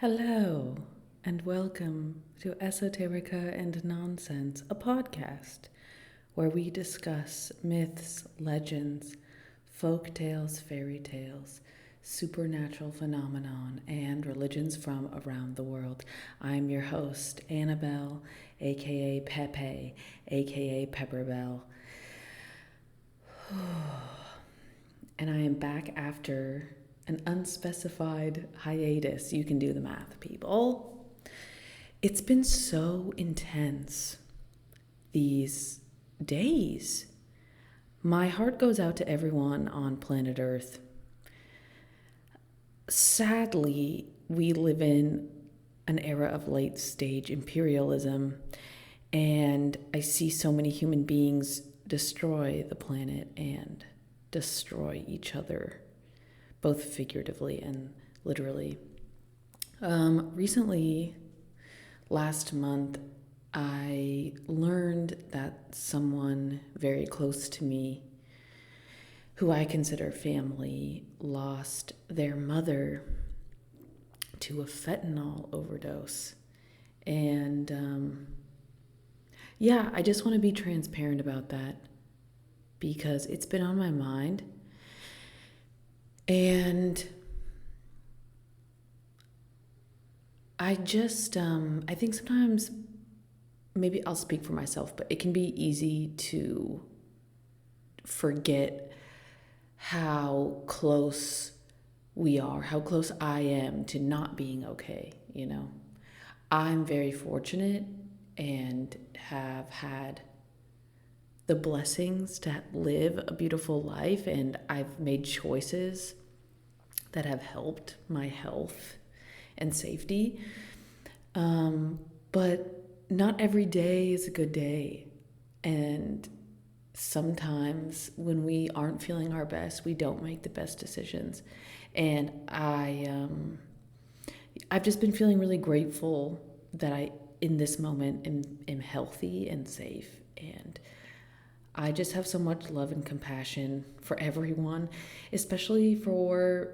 Hello, and welcome to Esoterica and Nonsense, a podcast where we discuss myths, legends, folk tales, fairy tales, supernatural phenomenon, and religions from around the world. I'm your host, Annabelle, aka Pepe, aka Pepperbell. And I am back after an unspecified hiatus. You can do the math, people. It's been so intense these days. My heart goes out to everyone on planet Earth. Sadly, we live in an era of late stage imperialism, and I see so many human beings destroy the planet and destroy each other, both figuratively and literally. Recently, last month, I learned that someone very close to me, who I consider family, lost their mother to a fentanyl overdose. And I just want to be transparent about that because it's been on my mind. And I think sometimes, maybe I'll speak for myself, but it can be easy to forget how close we are, how close I am to not being okay, you know. I'm very fortunate and have had the blessings to live a beautiful life, and I've made choices that have helped my health and safety. But not every day is a good day. And sometimes when we aren't feeling our best, we don't make the best decisions. And I've just been feeling really grateful that I, in this moment, am healthy and safe. And I just have so much love and compassion for everyone, especially for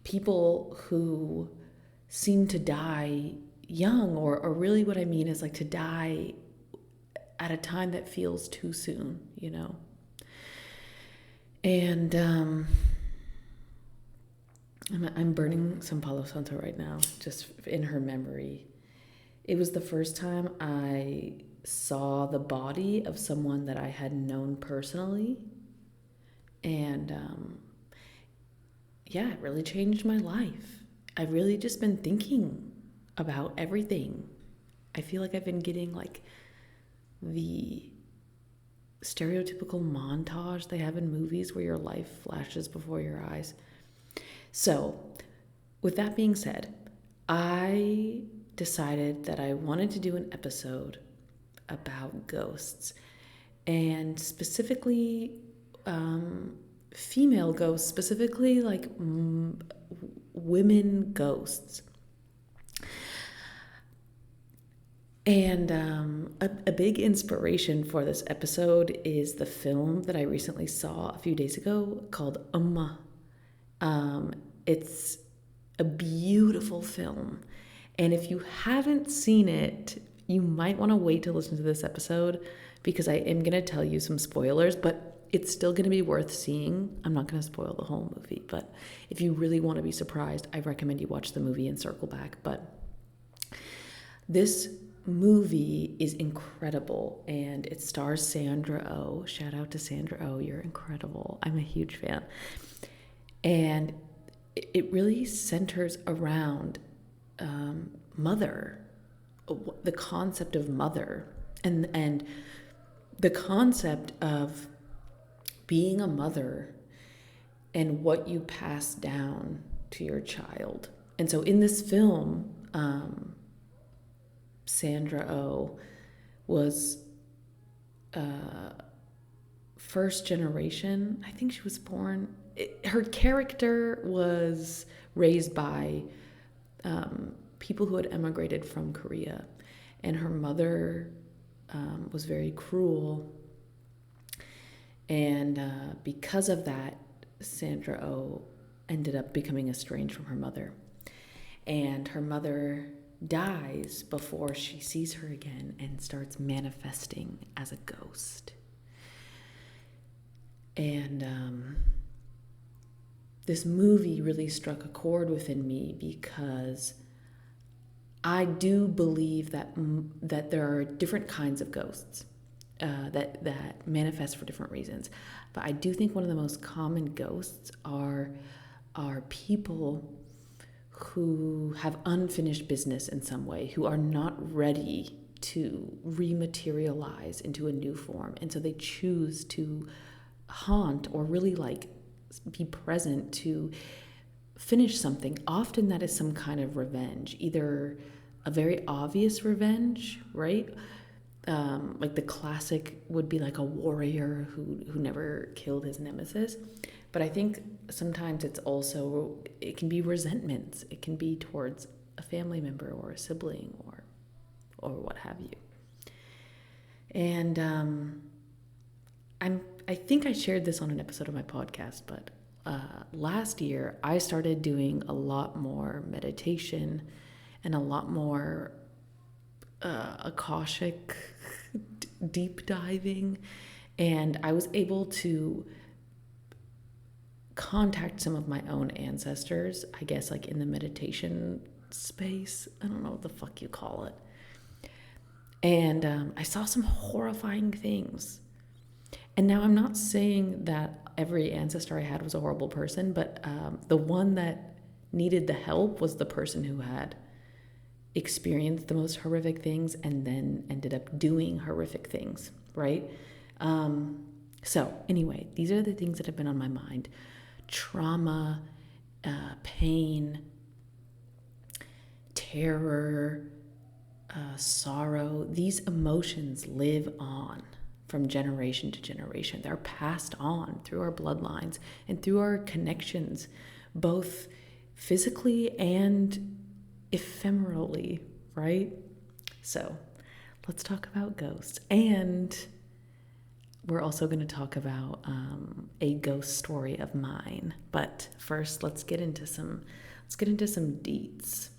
people who seem to die young, or really what I mean is like to die at a time that feels too soon, you know. And I'm burning some Palo Santo right now, just in her memory. It was the first time I saw the body of someone that I had known personally. And it really changed my life. I've really just been thinking about everything. I feel like I've been getting like the stereotypical montage they have in movies where your life flashes before your eyes. So, with that being said, I decided that I wanted to do an episode about ghosts, and specifically female ghosts, specifically like women ghosts. And a big inspiration for this episode is the film that I recently saw a few days ago called It's a beautiful film. And if you haven't seen it, you might want to wait to listen to this episode because I am going to tell you some spoilers, but it's still going to be worth seeing. I'm not going to spoil the whole movie, but if you really want to be surprised, I recommend you watch the movie and circle back. But this movie is incredible, and it stars Sandra Oh. Shout out to Sandra Oh, you're incredible. I'm a huge fan. And it really centers around mother, the concept of mother, and the concept of being a mother and what you pass down to your child. And so in this film, Sandra Oh was first generation. I think she was born. Her character was raised by people who had emigrated from Korea, and her mother was very cruel. And because of that, Sandra Oh ended up becoming estranged from her mother. and her mother dies before she sees her again and starts manifesting as a ghost. And this movie really struck a chord within me because I do believe that there are different kinds of ghosts that manifest for different reasons. But I do think one of the most common ghosts are people who have unfinished business in some way, who are not ready to rematerialize into a new form. And so they choose to haunt or really like be present to finish something. Often that is some kind of revenge, either a very obvious revenge, right? Like the classic would be like a warrior who never killed his nemesis. But I think sometimes it can be resentments. It can be towards a family member or a sibling or what have you. And I think I shared this on an episode of my podcast, but last year I started doing a lot more meditation and a lot more Akashic deep diving, and I was able to contact some of my own ancestors, I guess, like in the meditation space. I don't know what the fuck you call it. And I saw some horrifying things. And now I'm not saying that every ancestor I had was a horrible person, but the one that needed the help was the person who had experienced the most horrific things and then ended up doing horrific things, right? So anyway, these are the things that have been on my mind. Trauma, pain, terror, sorrow. These emotions live on from generation to generation. They're passed on through our bloodlines and through our connections, both physically and ephemerally, right? So let's talk about ghosts. And we're also going to talk about a ghost story of mine. But first, let's get into some deets.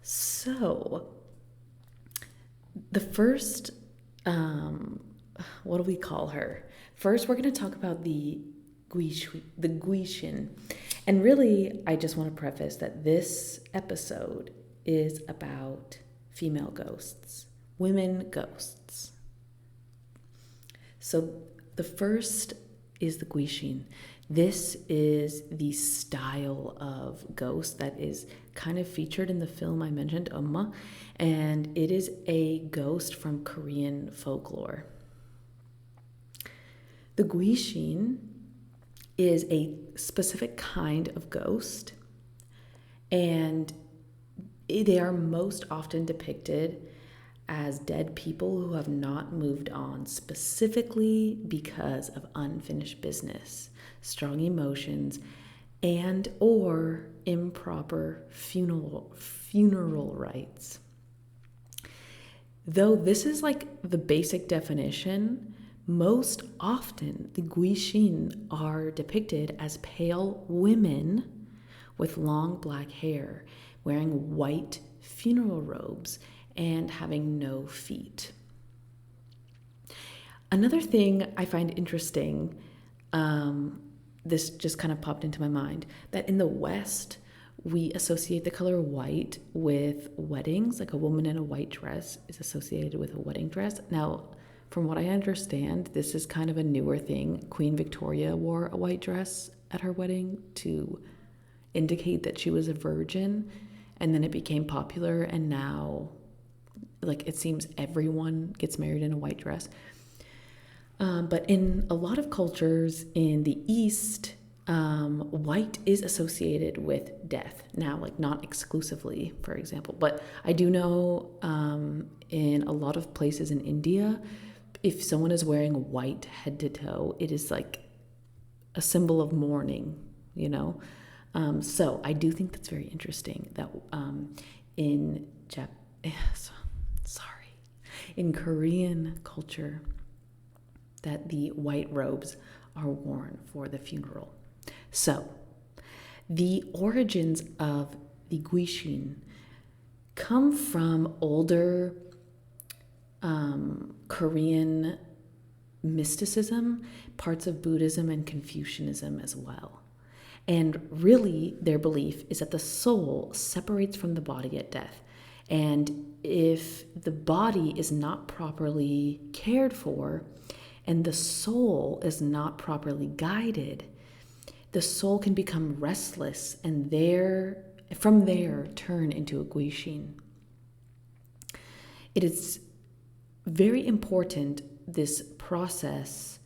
So the first, what do we call her? First, we're going to talk about the Gwishin. And really, I just want to preface that this episode is about female ghosts, women ghosts. So the first is the Gwishin. This is the style of ghost that is kind of featured in the film I mentioned, and it is a ghost from Korean folklore. The Gwishin is a specific kind of ghost, and they are most often depicted as dead people who have not moved on, specifically because of unfinished business, strong emotions, and or improper funeral rites. Though this is like the basic definition, most often the Gwishin are depicted as pale women with long black hair, wearing white funeral robes and having no feet. Another thing I find interesting, this just kind of popped into my mind, that in the West, we associate the color white with weddings. Like a woman in a white dress is associated with a wedding dress. Now, from what I understand, this is kind of a newer thing. Queen Victoria wore a white dress at her wedding to indicate that she was a virgin, and then it became popular, and now, like, it seems everyone gets married in a white dress. But in a lot of cultures in the East, white is associated with death. Now, like, not exclusively, for example, but I do know in a lot of places in India, if someone is wearing white head to toe, it is like a symbol of mourning, you know? So I do think that's very interesting that in Korean culture, that the white robes are worn for the funeral. So the origins of the Gwishin, come from older Korean mysticism, parts of Buddhism and Confucianism as well. And really, their belief is that the soul separates from the body at death. And if the body is not properly cared for and the soul is not properly guided, the soul can become restless and from there turn into a Gwishin. It is very important, this process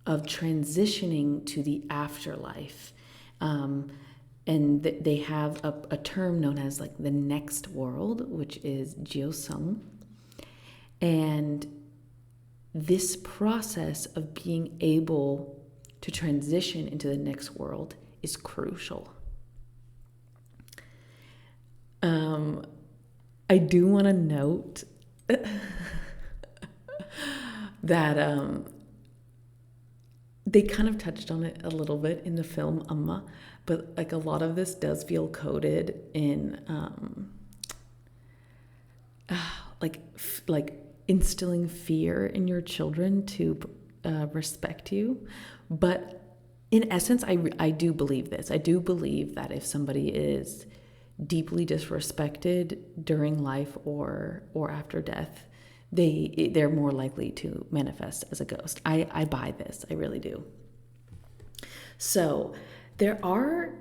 of transitioning to the afterlife. And they have a term known as like the next world, which is Jiosung. And this process of being able to transition into the next world is crucial. I do want to note that they kind of touched on it a little bit in the film Amma, but like a lot of this does feel coded in like instilling fear in your children to respect you. But in essence, I do believe this. I do believe that if somebody is deeply disrespected during life or after death, they're more likely to manifest as a ghost. I buy this. I really do. So there are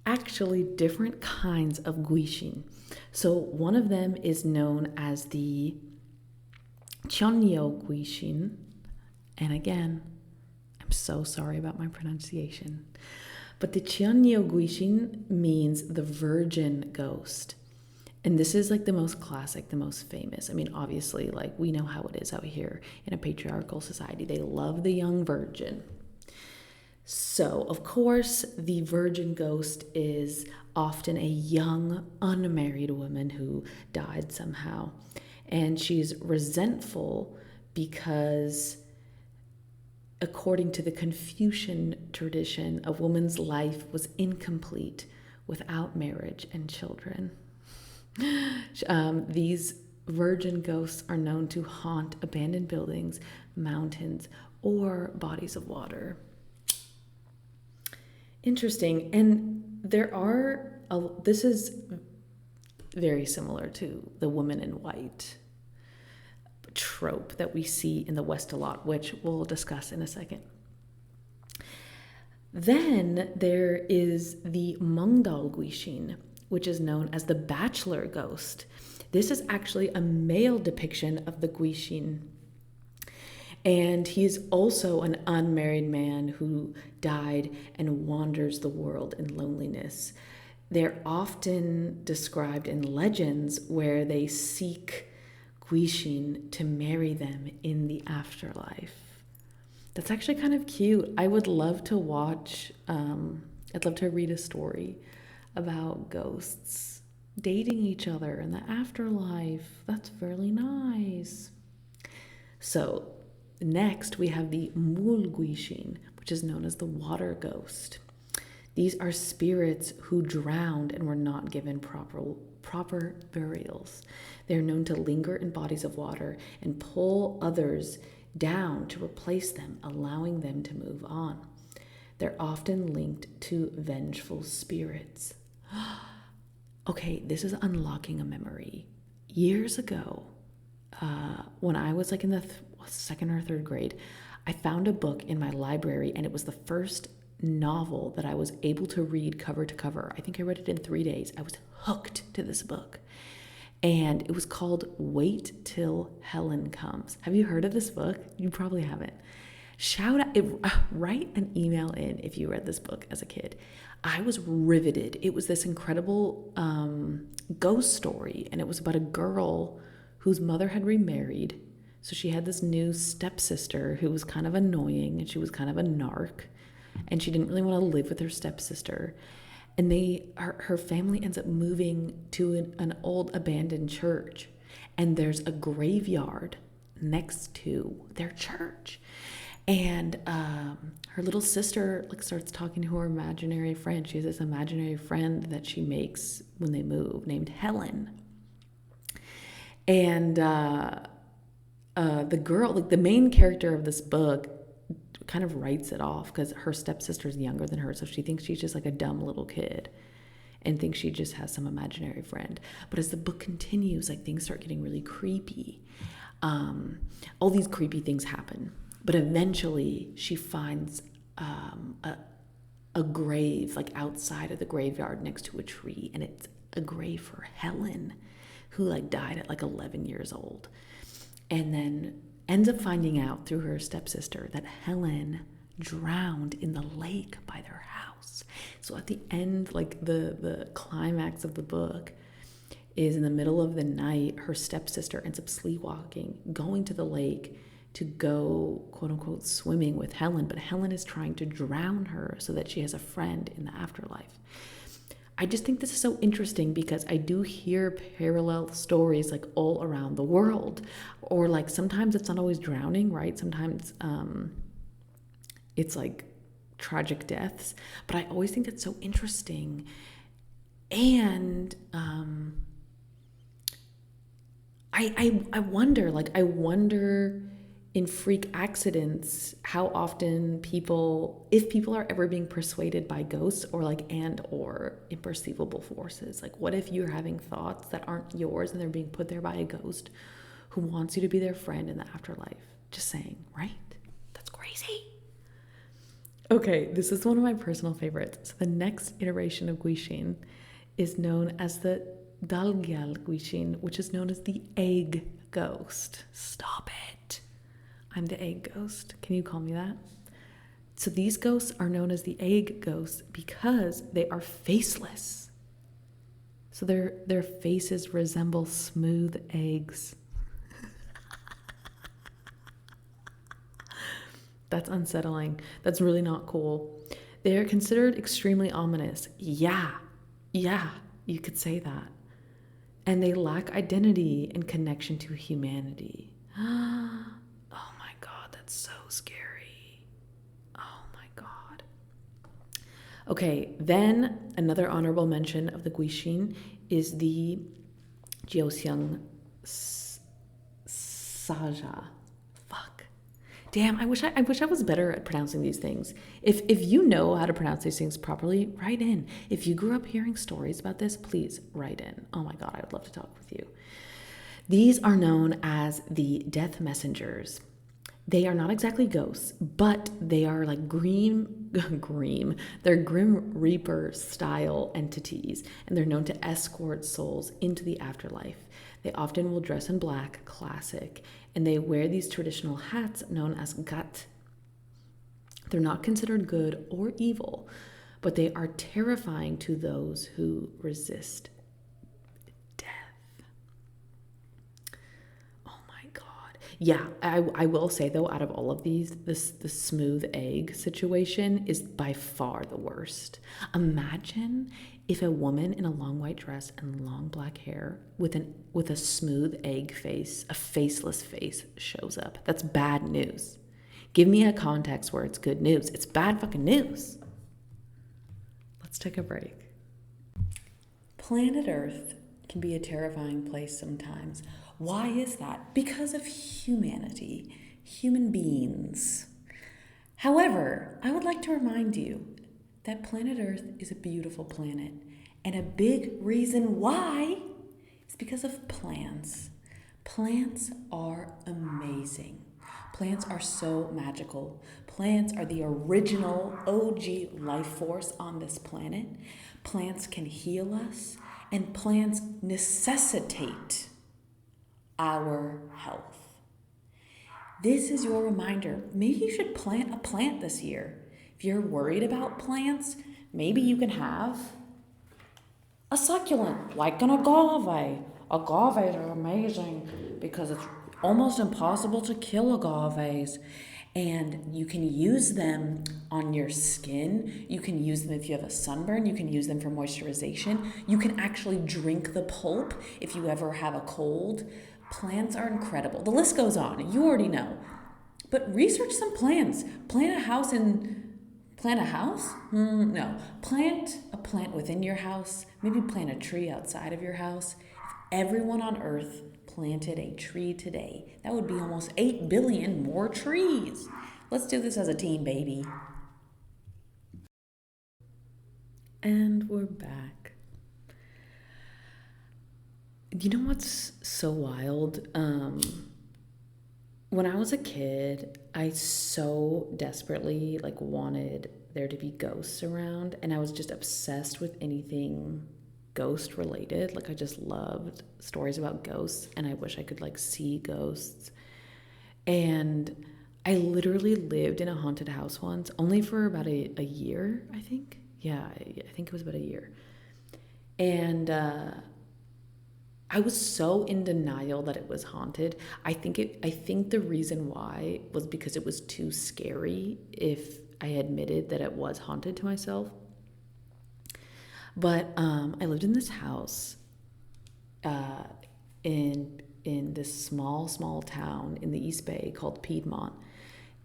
actually different kinds of Gwishin. So one of them is known as the Chonyo Gwishin. And again, I'm so sorry about my pronunciation. But the Chonyo Gwishin means the virgin ghost. And this is like the most classic, the most famous. I mean, obviously, like we know how it is out here in a patriarchal society. They love the young virgin. So, of course, the virgin ghost is often a young, unmarried woman who died somehow. And she's resentful because, according to the Confucian tradition, a woman's life was incomplete without marriage and children. These virgin ghosts are known to haunt abandoned buildings, mountains, or bodies of water. Interesting. And this is very similar to the woman in white trope that we see in the West a lot, which we'll discuss in a second. Then there is the Mungdal Gwishin, which is known as the bachelor ghost. This is actually a male depiction of the Gwishin. And he's also an unmarried man who died and wanders the world in loneliness. They're often described in legends where they seek Gwishin to marry them in the afterlife. That's actually kind of cute. I would love to watch, I'd love to read a story about ghosts dating each other in the afterlife. That's really nice. So next we have the Mul Gwishin, which is known as the water ghost. These are spirits who drowned and were not given proper burials. They are known to linger in bodies of water and pull others down to replace them, allowing them to move on. They're often linked to vengeful spirits. Okay, this is unlocking a memory. Years ago, when I was like in the second or third grade, I found a book in my library, and it was the first novel that I was able to read cover to cover. I think I read it in 3 days. I was hooked to this book. And it was called Wait Till Helen Comes. Have you heard of this book? You probably haven't. Write an email in if you read this book as a kid. I was riveted. It was this incredible ghost story, and it was about a girl whose mother had remarried. So she had this new stepsister who was kind of annoying, and she was kind of a narc, and she didn't really want to live with her stepsister. And her family ends up moving to an old abandoned church, and there's a graveyard next to their church. And her little sister like starts talking to her imaginary friend. She has this imaginary friend that she makes when they move named Helen. And the girl, like the main character of this book, kind of writes it off because her stepsister's younger than her, so she thinks she's just like a dumb little kid and thinks she just has some imaginary friend. But as the book continues, like things start getting really creepy. All these creepy things happen, but eventually she finds a grave like outside of the graveyard next to a tree, and it's a grave for Helen, who like died at like 11 years old, and then ends up finding out through her stepsister that Helen drowned in the lake by their house. So at the end, like the climax of the book is in the middle of the night, her stepsister ends up sleepwalking, going to the lake to go, quote unquote, swimming with Helen, but Helen is trying to drown her so that she has a friend in the afterlife. I just think this is so interesting because I do hear parallel stories like all around the world, or like sometimes it's not always drowning, right? Sometimes it's like tragic deaths, but I always think it's so interesting. And I wonder in freak accidents how often if people are ever being persuaded by ghosts or imperceivable forces. Like what if you're having thoughts that aren't yours and they're being put there by a ghost who wants you to be their friend in the afterlife? Just saying, right? That's crazy. Okay, this is one of my personal favorites. So the next iteration of Gwishin is known as the Dalgyal Gwishin, which is known as the egg ghost. Stop it. I'm the egg ghost. Can you call me that? So these ghosts are known as the egg ghosts because they are faceless. So their faces resemble smooth eggs. That's unsettling. That's really not cool. They are considered extremely ominous. Yeah, you could say that. And they lack identity and connection to humanity. Oh my God, that's so scary. Oh my God. Okay, then another honorable mention of the Gwishin is the Joseon Saja. Fuck. Damn, I wish I was better at pronouncing these things. If you know how to pronounce these things properly, write in. If you grew up hearing stories about this, please write in. Oh my God, I would love to talk with you. These are known as the death messengers. They are not exactly ghosts, but they are like they're Grim Reaper style entities, and they're known to escort souls into the afterlife. They often will dress in black, classic, and they wear these traditional hats known as gat. They're not considered good or evil, but they are terrifying to those who resist death. Oh my God. Yeah, I will say though, out of all of these, the smooth egg situation is by far the worst. Imagine if a woman in a long white dress and long black hair with a smooth egg face, a faceless face, shows up. That's bad news. Give me a context where it's good news. It's bad fucking news. Let's take a break. Planet Earth can be a terrifying place sometimes. Why is that? Because of humanity, human beings. However, I would like to remind you that planet Earth is a beautiful planet, and a big reason why is because of plants. Plants are amazing. Plants are so magical. Plants are the original OG life force on this planet. Plants can heal us, and plants necessitate our health. This is your reminder. Maybe you should plant a plant this year. If you're worried about plants, maybe you can have a succulent, like an agave. Agaves are amazing because it's almost impossible to kill agaves. And you can use them on your skin. You can use them if you have a sunburn. You can use them for moisturization. You can actually drink the pulp if you ever have a cold. Plants are incredible. The list goes on. You already know. But research some plants. Plant a house in. Plant a house? No. Plant a plant within your house. Maybe plant a tree outside of your house. If everyone on Earth planted a tree today, that would be almost 8 billion more trees. Let's do this as a team, baby. And we're back. You know what's so wild? When I was a kid, I so desperately like wanted there to be ghosts around, and I was just obsessed with anything ghost related. Like I just loved stories about ghosts, and I wish I could like see ghosts. And I literally lived in a haunted house once, only for about a year, I think. Yeah, I think it was about a year. And I was so in denial that it was haunted. I think the reason why was because it was too scary if I admitted that it was haunted to myself. But I lived in this house uh, in this small town in the East Bay called Piedmont,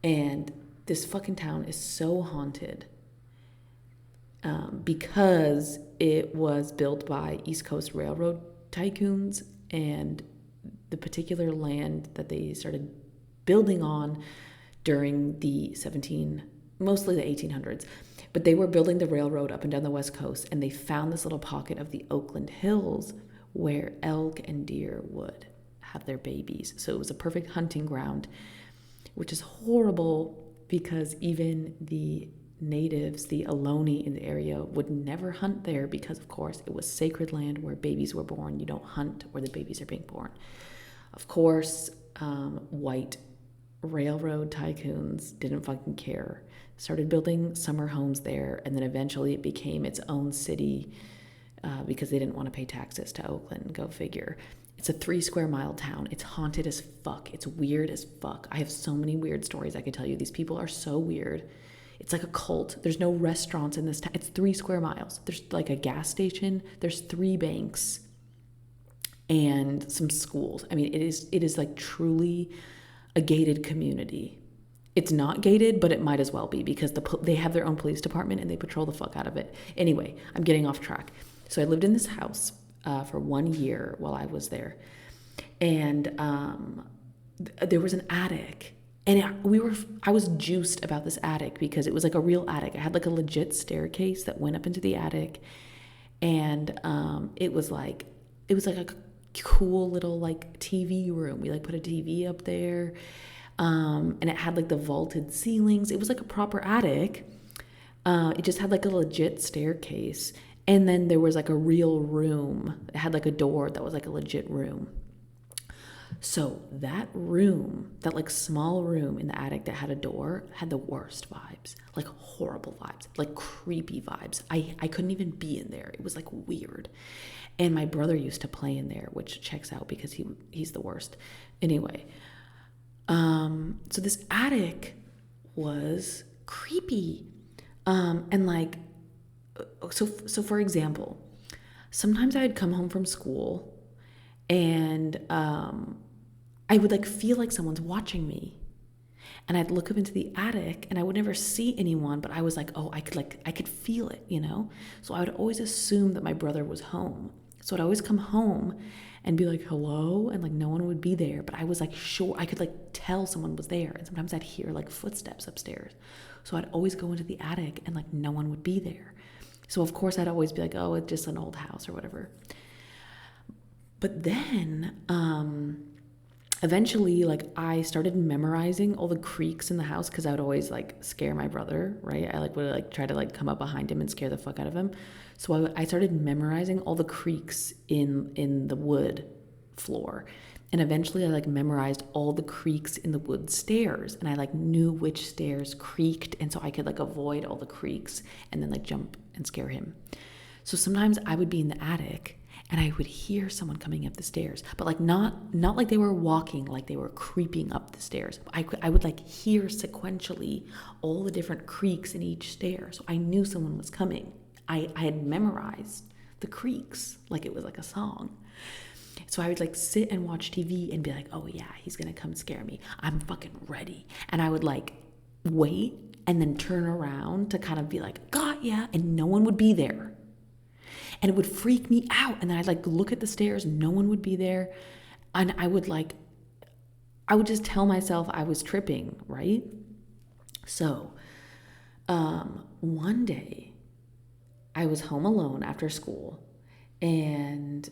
and this fucking town is so haunted because it was built by East Coast Railroad tycoons, and the particular land that they started building on during mostly the 1800s, but they were building the railroad up and down the West Coast, and they found this little pocket of the Oakland Hills where elk and deer would have their babies. So it was a perfect hunting ground, which is horrible because even the natives, the Ohlone in the area, would never hunt there because, of course, it was sacred land where babies were born. You don't hunt where the babies are being born. Of course, white railroad tycoons didn't fucking care. Started building summer homes there, and then eventually it became its own city because they didn't want to pay taxes to Oakland. Go figure. It's a 3 square mile town. It's haunted as fuck. It's weird as fuck. I have so many weird stories I could tell you. These people are so weird. It's like a cult. There's no restaurants in this town. It's 3 square miles. There's like a gas station. There's 3 banks and some schools. I mean, it is like truly a gated community. It's not gated, but it might as well be because they have their own police department and they patrol the fuck out of it. Anyway, I'm getting off track. So I lived in this house for 1 year while I was there, and there was an attic, and I was juiced about this attic because it was like a real attic. It had like a legit staircase that went up into the attic, and it was like a cool little like TV room. We like put a TV up there, and it had like the vaulted ceilings. It was like a proper attic. It just had like a legit staircase, and then there was like a real room. It had like a door that was like a legit room. So that room, that like small room in the attic that had a door, had the worst vibes, like horrible vibes, like creepy vibes. I couldn't even be in there. It was like weird. And my brother used to play in there, which checks out because he's the worst. Anyway, so this attic was creepy. And like, so for example, sometimes I'd come home from school and I would like feel like someone's watching me, and I'd look up into the attic and I would never see anyone, but I was like, oh, I could feel it, you know? So I would always assume that my brother was home. So I'd always come home and be like, hello, and like no one would be there, but I was like sure I could like tell someone was there, and sometimes I'd hear like footsteps upstairs. So I'd always go into the attic and like no one would be there. So of course I'd always be like, oh, it's just an old house or whatever. But then eventually, like, I started memorizing all the creaks in the house because I would always like scare my brother, right? I like would like try to like come up behind him and scare the fuck out of him. So I started memorizing all the creaks in the wood floor, and eventually I like memorized all the creaks in the wood stairs, and I like knew which stairs creaked, and so I could like avoid all the creaks and then like jump and scare him. So sometimes I would be in the attic and I would hear someone coming up the stairs, but like not like they were walking, like they were creeping up the stairs. I would like hear sequentially all the different creaks in each stair, so I knew someone was coming. I had memorized the creaks like it was like a song. So I would like sit and watch TV and be like, oh yeah, he's gonna come scare me. I'm fucking ready. And I would like wait and then turn around to kind of be like, got ya, and no one would be there. And it would freak me out. And then I'd like look at the stairs, no one would be there. And I would just tell myself I was tripping, right? So one day I was home alone after school, and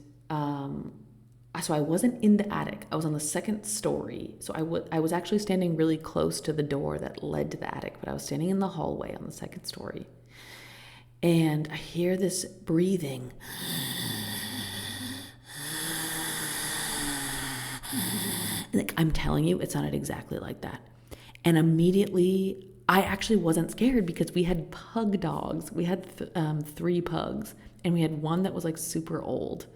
so I wasn't in the attic. I was on the second story. So I was actually standing really close to the door that led to the attic, but I was standing in the hallway on the second story. And I hear this breathing. Like, I'm telling you, it sounded exactly like that. And immediately, I actually wasn't scared because we had pug dogs. We had 3 pugs, and we had one that was like super old,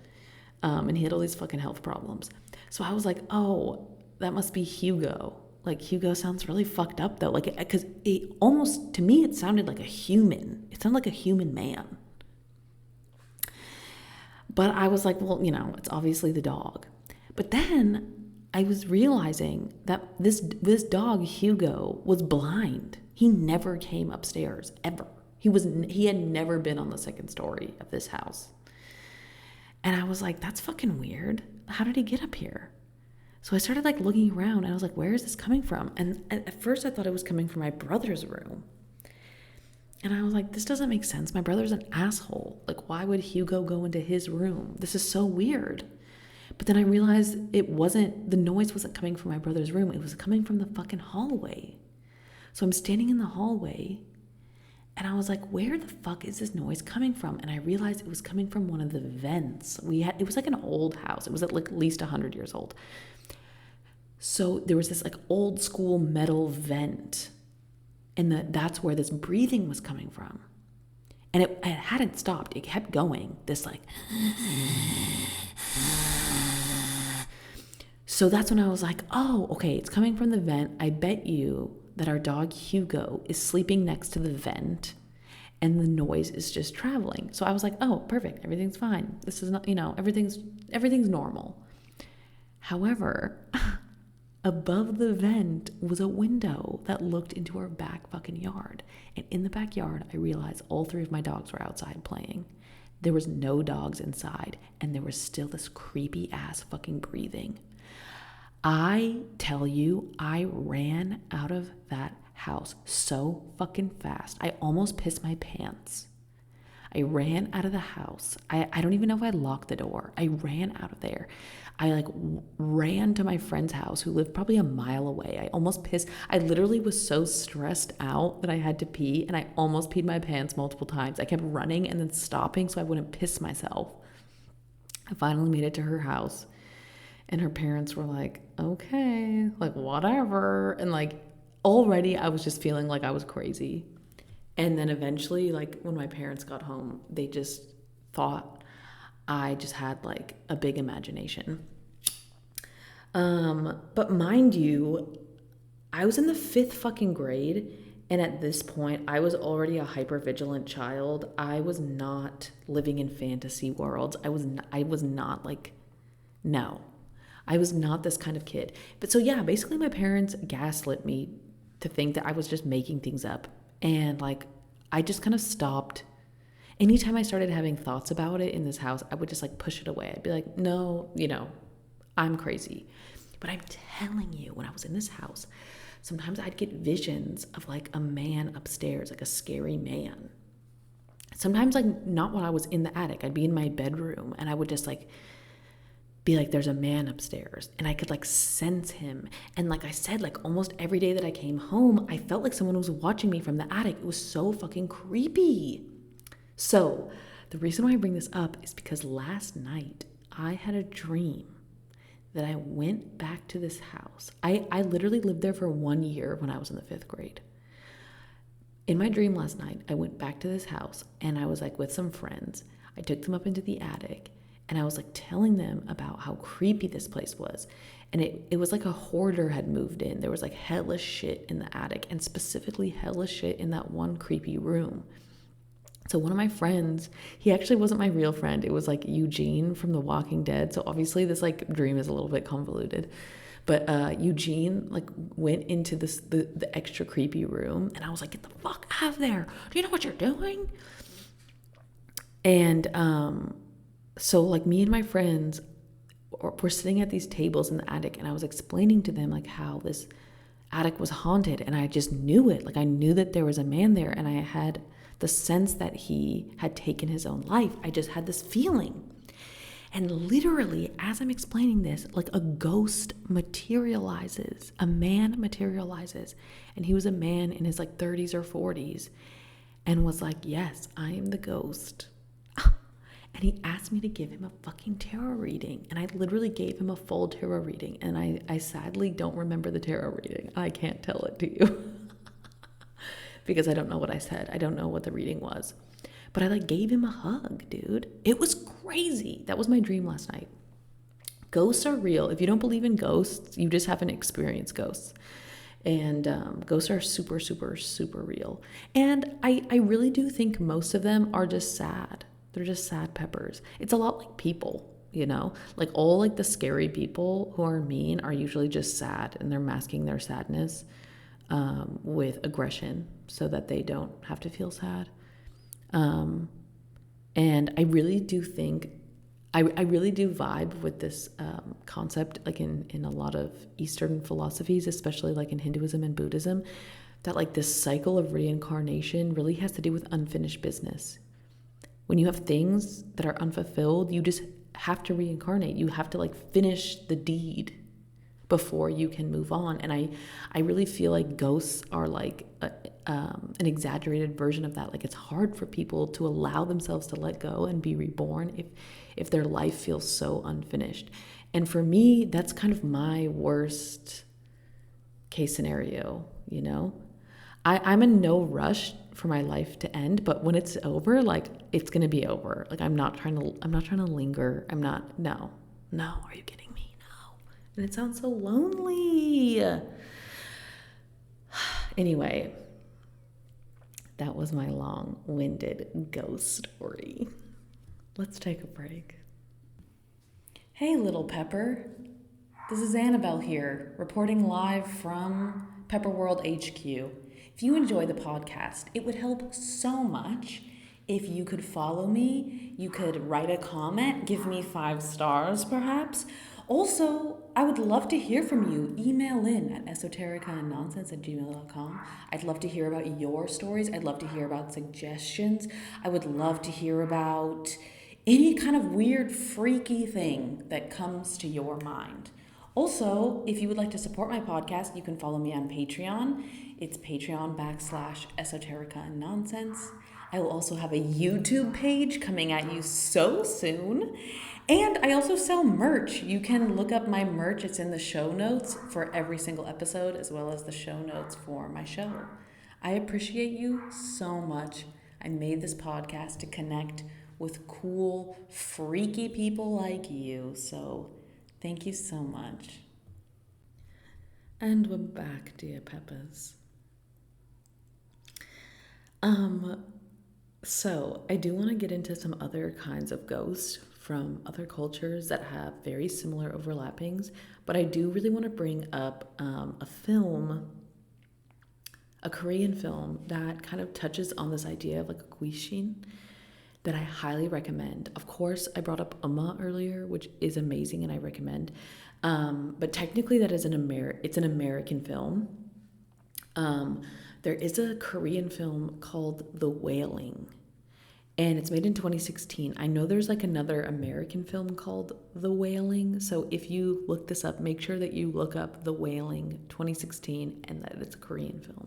and he had all these fucking health problems. So I was like, oh, that must be Hugo. Like, Hugo sounds really fucked up though. Like, because it almost, to me, it sounded like a human. It sounded like a human man. But I was like, well, it's obviously the dog. But then I was realizing that this dog, Hugo, was blind. He never came upstairs, ever. He had never been on the second story of this house. And I was like, that's fucking weird. How did he get up here? So I started like looking around, and I was like, where is this coming from? And at first I thought it was coming from my brother's room. And I was like, this doesn't make sense. My brother's an asshole. Like, why would Hugo go into his room? This is so weird. But then I realized the noise wasn't coming from my brother's room. It was coming from the fucking hallway. So I'm standing in the hallway, and I was like, where the fuck is this noise coming from? And I realized it was coming from one of the vents. It was like an old house. It was at least 100 years old. So there was this like old school metal vent, and that's where this breathing was coming from. And it hadn't stopped. It kept going. This like... So that's when I was like, oh, okay, it's coming from the vent. I bet you that our dog Hugo is sleeping next to the vent, and the noise is just traveling. So I was like, oh, perfect. Everything's fine. This is not, everything's normal. However, above the vent was a window that looked into our back fucking yard. And in the backyard, I realized all 3 of my dogs were outside playing. There was no dogs inside, and there was still this creepy ass fucking breathing. I tell you, I ran out of that house so fucking fast. I almost pissed my pants. I ran out of the house. I don't even know if I locked the door. I ran out of there. I like ran to my friend's house who lived probably a mile away. I almost pissed. I literally was so stressed out that I had to pee, and I almost peed my pants multiple times. I kept running and then stopping so I wouldn't piss myself. I finally made it to her house, and her parents were like, okay, like whatever. And like already I was just feeling like I was crazy. And then eventually, like when my parents got home, they just thought I just had like a big imagination. But mind you, I was in the 5th fucking grade, and at this point I was already a hypervigilant child. I was not living in fantasy worlds. I was not like, no, I was not this kind of kid. But so yeah, basically my parents gaslit me to think that I was just making things up. And like, I just kind of stopped. Anytime I started having thoughts about it in this house, I would just like push it away. I'd be like, no, I'm crazy. But I'm telling you, when I was in this house, sometimes I'd get visions of like a man upstairs, like a scary man. Sometimes like not when I was in the attic, I'd be in my bedroom, and I would just like be like, there's a man upstairs, and I could like sense him. And like I said, like almost every day that I came home, I felt like someone was watching me from the attic. It was so fucking creepy. So the reason why I bring this up is because last night I had a dream that I went back to this house. I literally lived there for 1 year when I was in the 5th grade. In my dream last night, I went back to this house, and I was like with some friends. I took them up into the attic, and I was like telling them about how creepy this place was. And it was like a hoarder had moved in. There was like hellish shit in the attic, and specifically hellish shit in that one creepy room. So one of my friends, he actually wasn't my real friend. It was like Eugene from The Walking Dead. So obviously this like dream is a little bit convoluted. But Eugene like went into the extra creepy room, and I was like, get the fuck out of there. Do you know what you're doing? And so like me and my friends were sitting at these tables in the attic, and I was explaining to them like how this attic was haunted, and I just knew it. Like I knew that there was a man there, and I had the sense that he had taken his own life. I just had this feeling. And literally, as I'm explaining this, like a ghost materializes, a man materializes. And he was a man in his like 30s or 40s and was like, yes, I am the ghost. And he asked me to give him a fucking tarot reading. And I literally gave him a full tarot reading. And I sadly don't remember the tarot reading. I can't tell it to you because I don't know what I said. I don't know what the reading was. But I like gave him a hug, dude. It was crazy. That was my dream last night. Ghosts are real. If you don't believe in ghosts, you just haven't experienced ghosts. And ghosts are super, super, super real. And I really do think most of them are just sad. They're just sad peppers. It's a lot like people, you know? Like all like the scary people who are mean are usually just sad, and they're masking their sadness with aggression so that they don't have to feel sad. And I really do think, I really do vibe with this concept, like in a lot of Eastern philosophies, especially like in Hinduism and Buddhism, that like this cycle of reincarnation really has to do with unfinished business. When you have things that are unfulfilled, you just have to reincarnate. You have to like finish the deed before you can move on. And I really feel like ghosts are like an exaggerated version of that. Like it's hard for people to allow themselves to let go and be reborn if their life feels so unfinished. And for me, that's kind of my worst case scenario, you know? I'm in no rush for my life to end, but when it's over, like it's gonna be over. Like I'm not trying to linger. No, are you kidding me? No. And it sounds so lonely. Anyway, that was my long-winded ghost story. Let's take a break. Hey, little Pepper. This is Annabelle here, reporting live from Pepper World HQ. If you enjoy the podcast, it would help so much if you could follow me. You could write a comment, give me 5 stars perhaps. Also, I would love to hear from you. Email in at esotericaandnonsense@gmail.com. I'd love to hear about your stories. I'd love to hear about suggestions. I would love to hear about any kind of weird, freaky thing that comes to your mind. Also, if you would like to support my podcast, you can follow me on Patreon. It's Patreon.com/esotericaandnonsense. I will also have a YouTube page coming at you so soon. And I also sell merch. You can look up my merch. It's in the show notes for every single episode, as well as the show notes for my show. I appreciate you so much. I made this podcast to connect with cool, freaky people like you. So thank you so much. And we're back, dear Peppers. So I do want to get into some other kinds of ghosts from other cultures that have very similar overlappings, but I do really want to bring up a film, a Korean film that kind of touches on this idea of like a Gwishin that I highly recommend. Of course, I brought up Uma earlier, which is amazing and I recommend. But technically that is it's an American film. There is a Korean film called The Wailing, and it's made in 2016. I know there's like another American film called The Wailing, so if you look this up, make sure that you look up The Wailing 2016 and that it's a Korean film.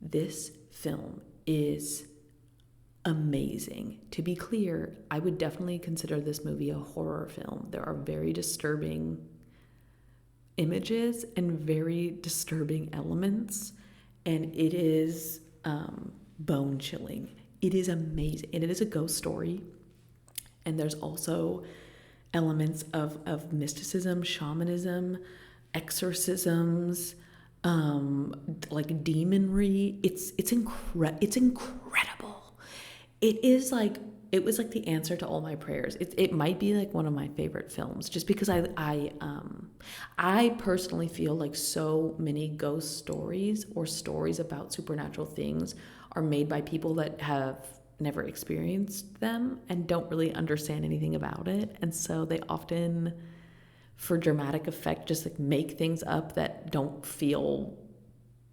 This film is amazing. To be clear, I would definitely consider this movie a horror film. There are very disturbing images and very disturbing elements, and it is bone chilling. It is amazing, and it is a ghost story, and there's also elements of mysticism, shamanism, exorcisms, like demonry. It's incredible. It was like the answer to all my prayers. It might be like one of my favorite films, just because I personally feel like so many ghost stories or stories about supernatural things are made by people that have never experienced them and don't really understand anything about it, and so they often, for dramatic effect, just like make things up that don't feel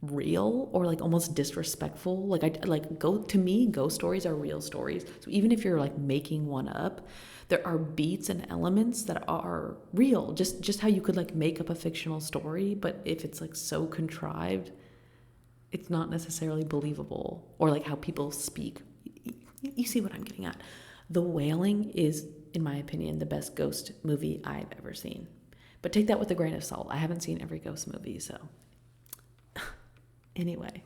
real or like almost disrespectful. Like to me, ghost stories are real stories. So even if you're like making one up, there are beats and elements that are real. Just how you could like make up a fictional story, but if it's like so contrived, it's not necessarily believable. Or like how people speak. You see what I'm getting at. The Wailing is, in my opinion, the best ghost movie I've ever seen. But take that with a grain of salt. I haven't seen every ghost movie, so anyway,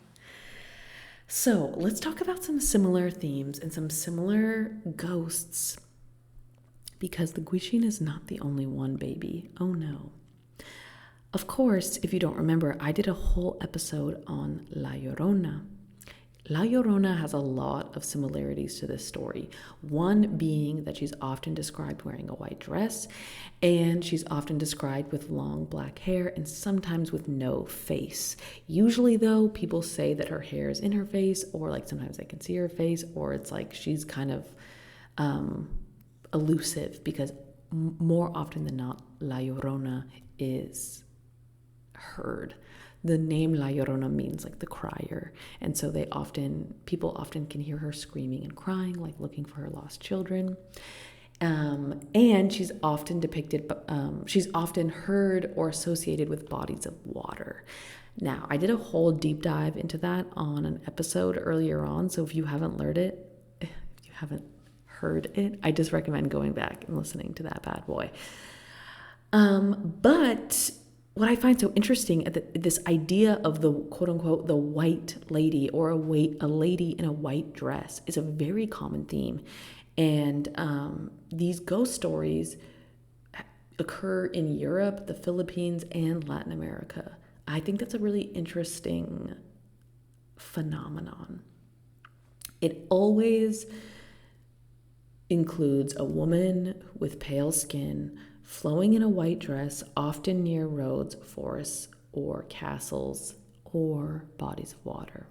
so let's talk about some similar themes and some similar ghosts, because the Gwishin is not the only one, baby. Oh no. Of course, if you don't remember, I did a whole episode on La Llorona. La Llorona has a lot of similarities to this story. One being that she's often described wearing a white dress, and she's often described with long black hair and sometimes with no face. Usually, though, people say that her hair is in her face, or like sometimes they can see her face, or it's like she's kind of elusive, because more often than not, La Llorona is heard. The name La Llorona means like the crier, and so people often can hear her screaming and crying, like looking for her lost children. And she's often she's often heard or associated with bodies of water. Now, I did a whole deep dive into that on an episode earlier on, so if you haven't heard it, I just recommend going back and listening to that bad boy. But what I find so interesting at this idea of the quote unquote the white lady, or a lady in a white dress, is a very common theme. And these ghost stories occur in Europe, the Philippines, and Latin America. I think that's a really interesting phenomenon. It always includes a woman with pale skin flowing in a white dress, often near roads, forests, or castles, or bodies of water.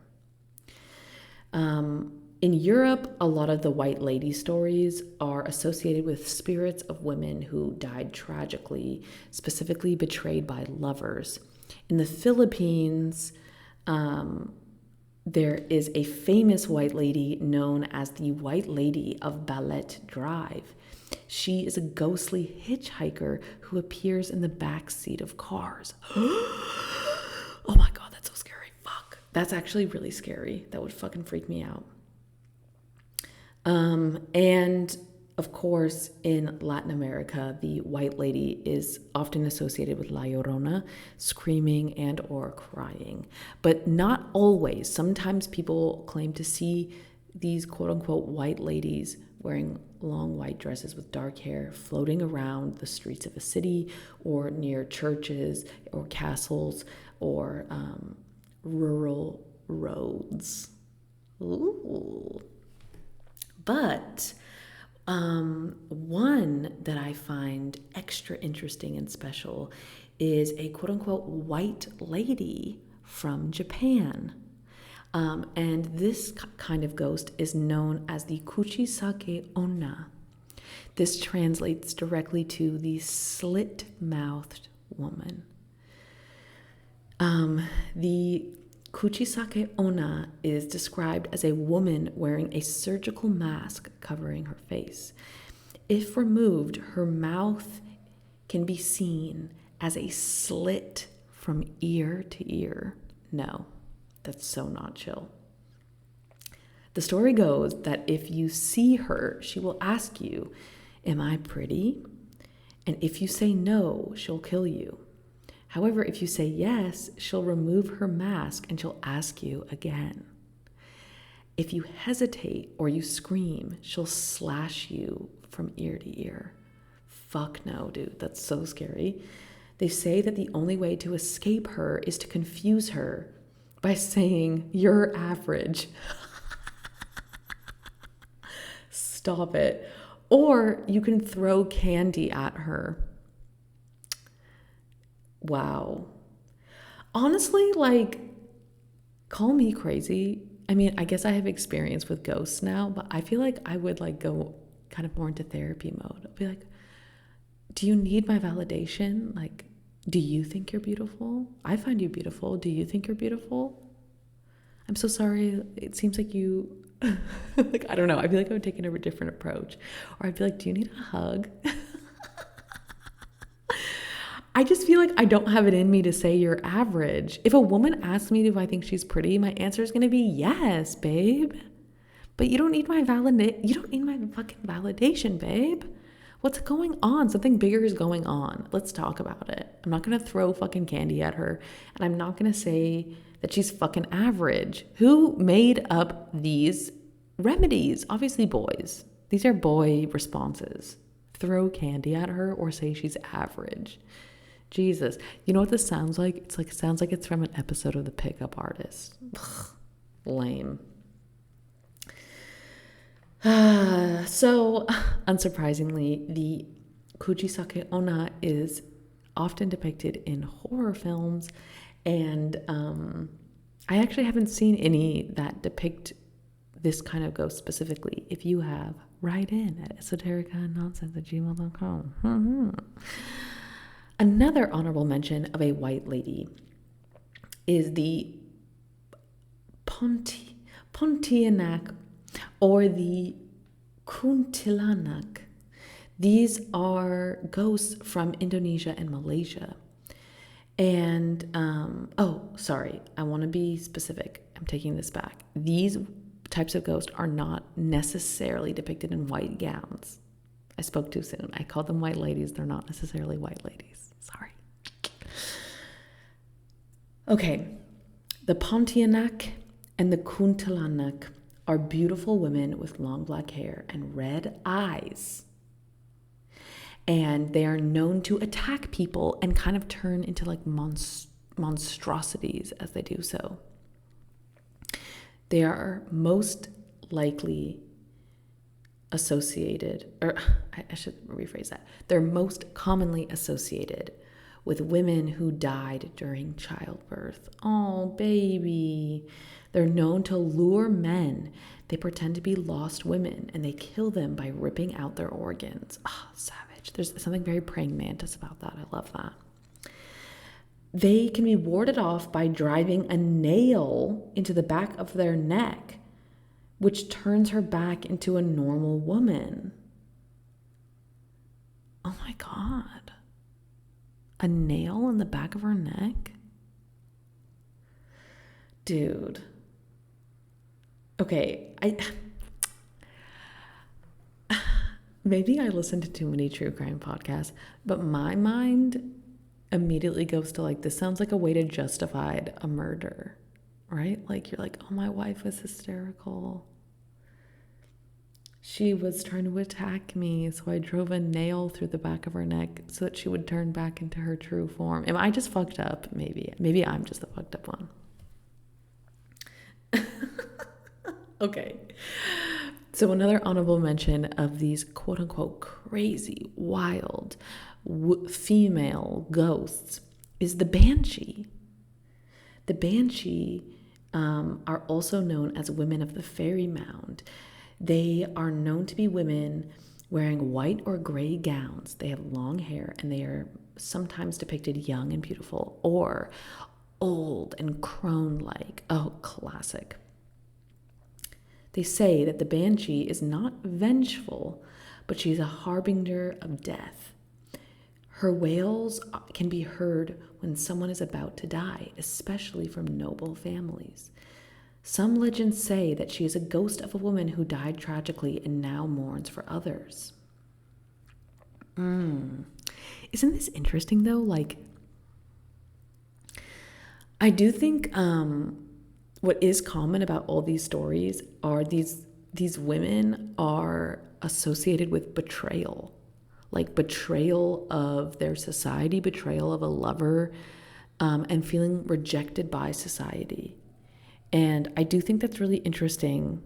In Europe, a lot of the white lady stories are associated with spirits of women who died tragically, specifically betrayed by lovers. In the Philippines, there is a famous white lady known as the White Lady of Ballet Drive. She is a ghostly hitchhiker who appears in the back seat of cars. Oh my God, that's so scary. Fuck. That's actually really scary. That would fucking freak me out. And of course, in Latin America, the white lady is often associated with La Llorona, screaming and or crying, but not always. Sometimes people claim to see these quote unquote white ladies wearing long white dresses with dark hair floating around the streets of a city, or near churches or castles, or rural roads. Ooh. But one that I find extra interesting and special is a quote unquote white lady from Japan. And this kind of ghost is known as the Kuchisake Onna. This translates directly to the slit-mouthed woman. The Kuchisake Onna is described as a woman wearing a surgical mask covering her face. If removed, her mouth can be seen as a slit from ear to ear. No, that's so not chill. The story goes that if you see her, she will ask you, "Am I pretty?" And if you say no, she'll kill you. However, if you say yes, she'll remove her mask and she'll ask you again. If you hesitate or you scream, she'll slash you from ear to ear. Fuck no, dude, that's so scary. They say that the only way to escape her is to confuse her by saying, "You're average." Stop it. Or you can throw candy at her. Wow. Honestly, like, call me crazy. I mean, I guess I have experience with ghosts now, but I feel like I would like go kind of more into therapy mode. I'll be like, do you need my validation? Like, do you think you're beautiful? I find you beautiful. Do you think you're beautiful? I'm so sorry. It seems like you, like, I don't know. I feel like I would take a different approach. Or I'd be like, do you need a hug? I just feel like I don't have it in me to say you're average. If a woman asks me if I think she's pretty, my answer is going to be yes, babe. But you don't need my you don't need my fucking validation, babe. What's going on? Something bigger is going on. Let's talk about it. I'm not going to throw fucking candy at her, and I'm not going to say that she's fucking average. Who made up these remedies? Obviously boys. These are boy responses. Throw candy at her or say she's average. Jesus. You know what this sounds like? It sounds like it's from an episode of The Pickup Artist. Ugh, lame. So, unsurprisingly, the Kujisake Onna is often depicted in horror films, and I actually haven't seen any that depict this kind of ghost specifically. If you have, write in at esotericannonsense@gmail.com. Another honorable mention of a white lady is the Pontianak or the Kuntilanak. These are ghosts from Indonesia and Malaysia. And, sorry, I want to be specific. I'm taking this back. These types of ghosts are not necessarily depicted in white gowns. I spoke too soon. I called them white ladies. They're not necessarily white ladies. Sorry. Okay. The Pontianak and the Kuntilanak are beautiful women with long black hair and red eyes. And they are known to attack people and kind of turn into like monstrosities as they do so. They are most likely associated, or I should rephrase that. They're most commonly associated with women who died during childbirth. Oh, baby. They're known to lure men. They pretend to be lost women and they kill them by ripping out their organs. Ah, savage. There's something very praying mantis about that. I love that. They can be warded off by driving a nail into the back of their neck, which turns her back into a normal woman. Oh my God. A nail in the back of her neck? Dude. Okay, maybe I listen to too many true crime podcasts, but my mind immediately goes to like, this sounds like a way to justify a murder, right? Like you're like, oh, my wife was hysterical. She was trying to attack me, so I drove a nail through the back of her neck so that she would turn back into her true form. Am I just fucked up? Maybe I'm just the fucked up one. Okay. So another honorable mention of these quote unquote crazy, wild female ghosts is the Banshee. The Banshee are also known as women of the fairy mound. They are known to be women wearing white or gray gowns. They have long hair and they are sometimes depicted young and beautiful or old and crone-like. Oh, classic. They say that the Banshee is not vengeful, but she's a harbinger of death. Her wails can be heard when someone is about to die, especially from noble families. Some legends say that she is a ghost of a woman who died tragically and now mourns for others. Isn't this interesting though? Like, I do think what is common about all these stories are these women are associated with betrayal, like betrayal of their society, betrayal of a lover, and feeling rejected by society. And I do think that's really interesting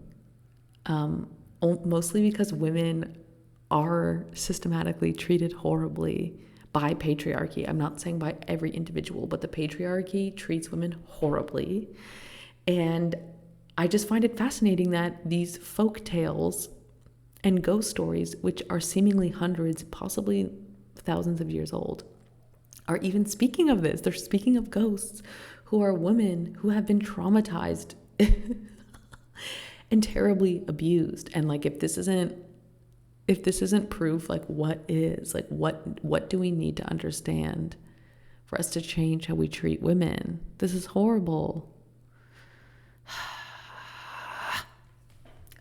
mostly because women are systematically treated horribly by patriarchy. I'm not saying by every individual, but the patriarchy treats women horribly. And I just find it fascinating that these folk tales and ghost stories, which are seemingly hundreds, possibly thousands of years old, are even speaking of this. They're speaking of ghosts who are women who have been traumatized and terribly abused. And like, if this isn't proof, like, what is? Like, what do we need to understand for us to change how we treat women? This is horrible.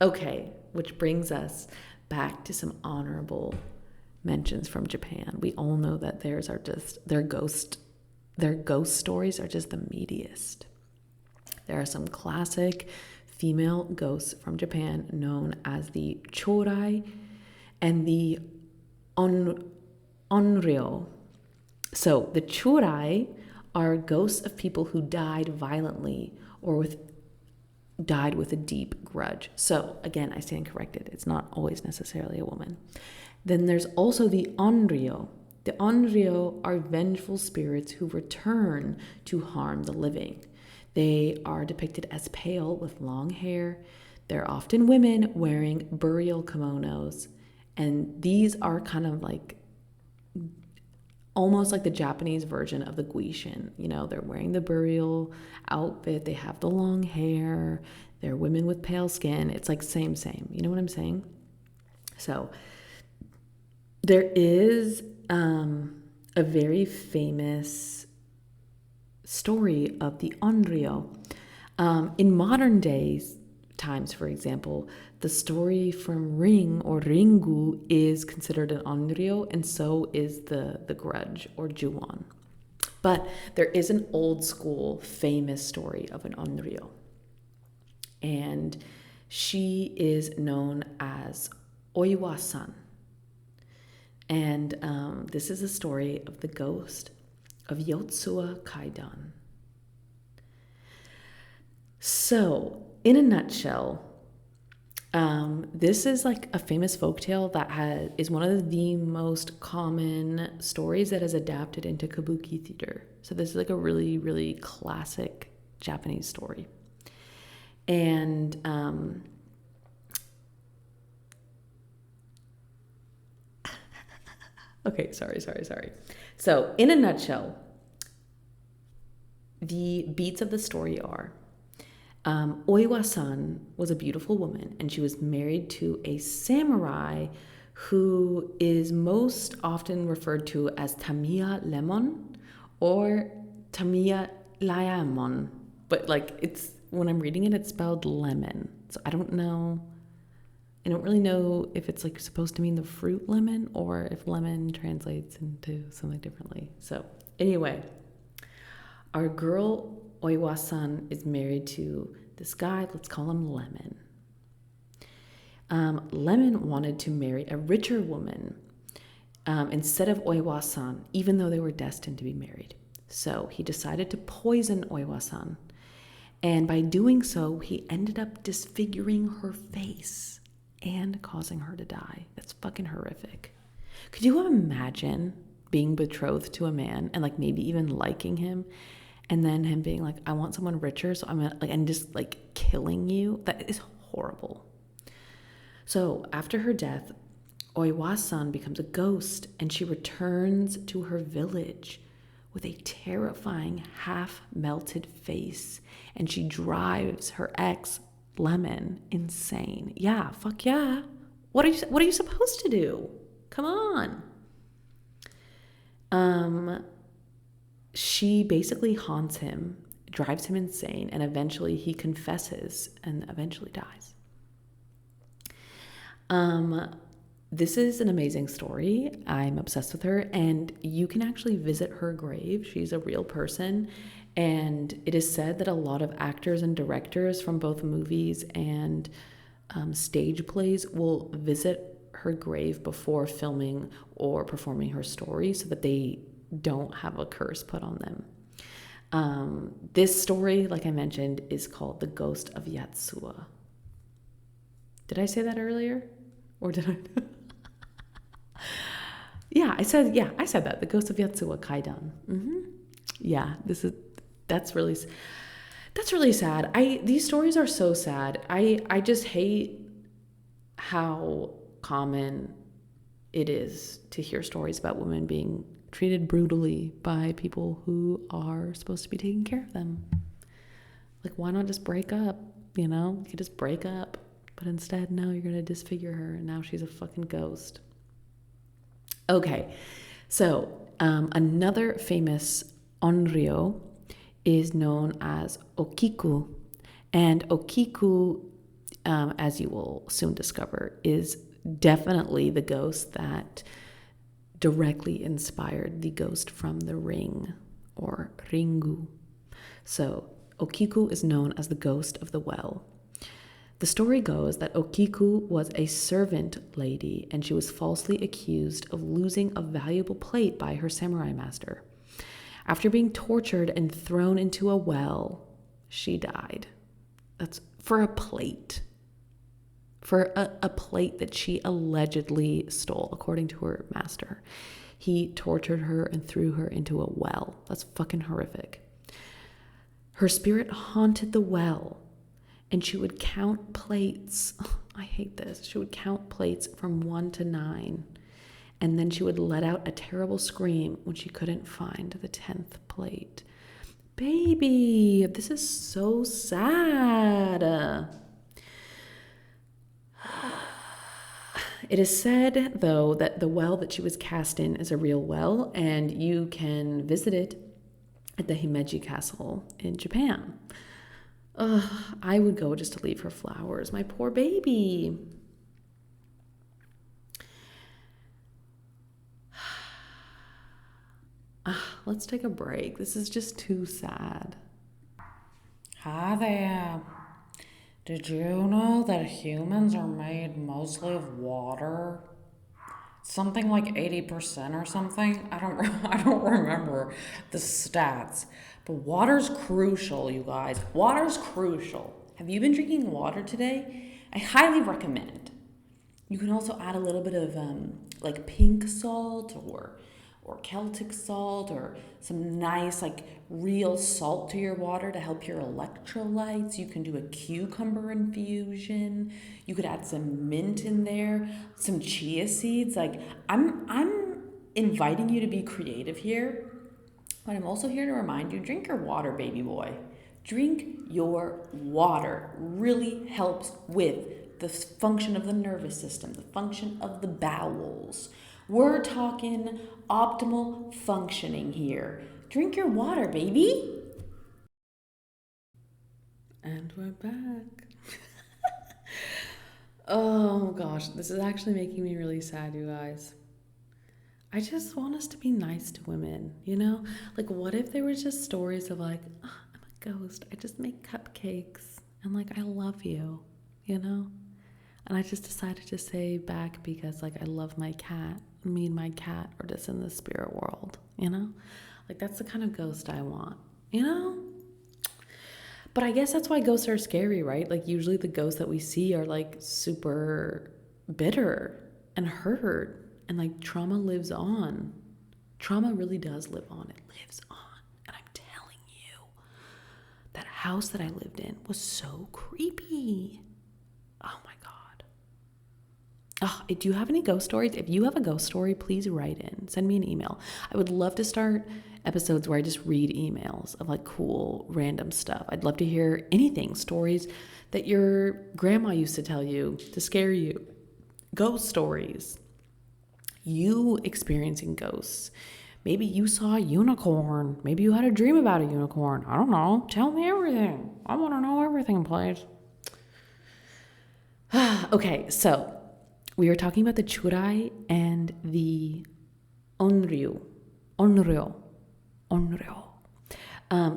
Okay, which brings us back to some honorable mentions from Japan. We all know that theirs are just their ghost stories are just the meatiest. There are some classic female ghosts from Japan known as the Churei and the Onryo. So the Churei are ghosts of people who died violently or died with a deep grudge. So again, I stand corrected. It's not always necessarily a woman. Then there's also the Onryo. The Onryo are vengeful spirits who return to harm the living. They are depicted as pale with long hair. They're often women wearing burial kimonos. And these are kind of like almost like the Japanese version of the Gwishin. You know, they're wearing the burial outfit. They have the long hair. They're women with pale skin. It's like same. You know what I'm saying? So there is a very famous story of the Onryo. In modern times, for example, the story from Ring or Ringu is considered an Onryo, and so is the Grudge or Juon. But there is an old school famous story of an Onryo, and she is known as Oiwa-san. And this is a story of the ghost of Yotsuya Kaidan. So, in a nutshell, this is like a famous folktale that is one of the most common stories that is adapted into kabuki theater. So this is like a really, really classic Japanese story. And okay, sorry. So, in a nutshell, the beats of the story are Oiwa-san was a beautiful woman, and she was married to a samurai who is most often referred to as Tamiya Lemon or Tamiya Layamon. But like, it's, when I'm reading it, it's spelled lemon. So I don't really know if it's like supposed to mean the fruit lemon or if lemon translates into something differently. So anyway, our girl Oiwa-san is married to this guy, let's call him Lemon. Lemon wanted to marry a richer woman instead of Oiwa-san, even though they were destined to be married. So he decided to poison Oiwa-san. And by doing so, he ended up disfiguring her face and causing her to die. That's fucking horrific. Could you imagine being betrothed to a man and like maybe even liking him, and then him being like, I want someone richer, so I'm gonna like, and just like killing you? That is horrible. So after her death, Oiwa-san becomes a ghost, and she returns to her village with a terrifying half-melted face, and she drives her ex, Lemon, insane. Yeah, fuck yeah. What are you supposed to do? Come on. She basically haunts him, drives him insane, and eventually he confesses and eventually dies. This is an amazing story. I'm obsessed with her, and you can actually visit her grave. She's a real person, and it is said that a lot of actors and directors from both movies and stage plays will visit her grave before filming or performing her story so that they don't have a curse put on them. This story, like I mentioned, is called The Ghost of Yotsuya. Did I say that earlier? Or did I? Yeah, I said that. The Ghost of Yatsuwa Kaidan. Yeah, that's really sad. These stories are so sad. I just hate how common it is to hear stories about women being treated brutally by people who are supposed to be taking care of them. Like, why not just break up? You know, you could just break up. But instead, no, you're going to disfigure her, and now she's a fucking ghost. Okay, so another famous Onryo is known as Okiku. And Okiku, as you will soon discover, is definitely the ghost that directly inspired the ghost from the ring, or Ringu. So Okiku is known as the ghost of the well. The story goes that Okiku was a servant lady, and she was falsely accused of losing a valuable plate by her samurai master. After being tortured and thrown into a well, she died. That's for a plate. For a plate that she allegedly stole, according to her master. He tortured her and threw her into a well. That's fucking horrific. Her spirit haunted the well, and she would count plates. I hate this. She would count plates from 1 to 9, and then she would let out a terrible scream when she couldn't find the 10th plate. Baby, this is so sad. It is said, though, that the well that she was cast in is a real well, and you can visit it at the Himeji Castle in Japan. I would go just to leave her flowers. My poor baby. Let's take a break. This is just too sad. Hi there. Did you know that humans are made mostly of water? Something like 80% or something? I don't remember the stats. But water's crucial, you guys. Water's crucial. Have you been drinking water today? I highly recommend. You can also add a little bit of like pink salt or Celtic salt or some nice like real salt to your water to help your electrolytes. You can do a cucumber infusion. You could add some mint in there, some chia seeds. Like I'm inviting you to be creative here, but I'm also here to remind you, drink your water, baby boy. Drink your water. Really helps with the function of the nervous system, the function of the bowels. We're talking optimal functioning here. Drink your water, baby. And we're back. Oh gosh, this is actually making me really sad, you guys. I just want us to be nice to women, you know? Like, what if there were just stories of like, oh, I'm a ghost, I just make cupcakes, and like, I love you, you know? And I just decided to say back because like I love my cat. Me and my cat are just in the spirit world, you know? Like, that's the kind of ghost I want, you know? But I guess that's why ghosts are scary, right? Like, usually the ghosts that we see are like super bitter and hurt, and like trauma lives on. Trauma really does live on. It lives on. And I'm telling you, that house that I lived in was so creepy. Oh my God. Oh, do you have any ghost stories? If you have a ghost story, please write in. Send me an email. I would love to start episodes where I just read emails of like cool, random stuff. I'd love to hear anything, stories that your grandma used to tell you to scare you, ghost stories, you experiencing ghosts. Maybe you saw a unicorn. Maybe you had a dream about a unicorn. I don't know. Tell me everything. I want to know everything, please. Okay, so we were talking about the Churei and the Onryo.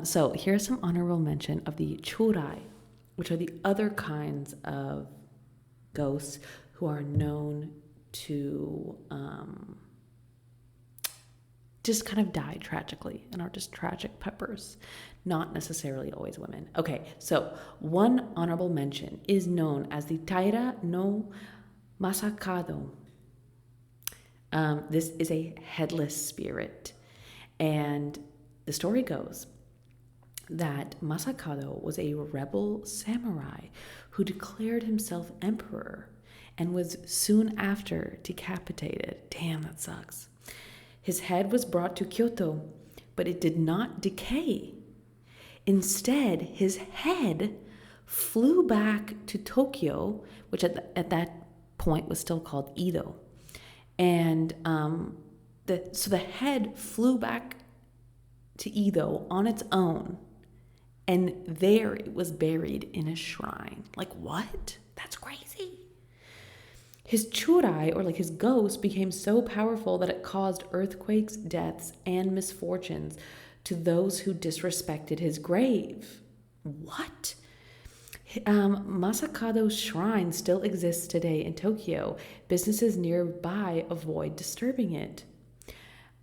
So here's some honorable mention of the Churei, which are the other kinds of ghosts who are known to just kind of die tragically and are just tragic peppers, not necessarily always women. Okay, so one honorable mention is known as the Taira no Masakado. This is a headless spirit, and the story goes that Masakado was a rebel samurai who declared himself emperor and was soon after decapitated. Damn, that sucks. His head was brought to Kyoto, but it did not decay. Instead, his head flew back to Tokyo, which at that point was still called Edo. And so the head flew back to Edo on its own, and there it was buried in a shrine. Like, what? That's crazy. His Churei, or like his ghost, became so powerful that it caused earthquakes, deaths, and misfortunes to those who disrespected his grave. What? Masakado's shrine still exists today in Tokyo. Businesses nearby avoid disturbing it.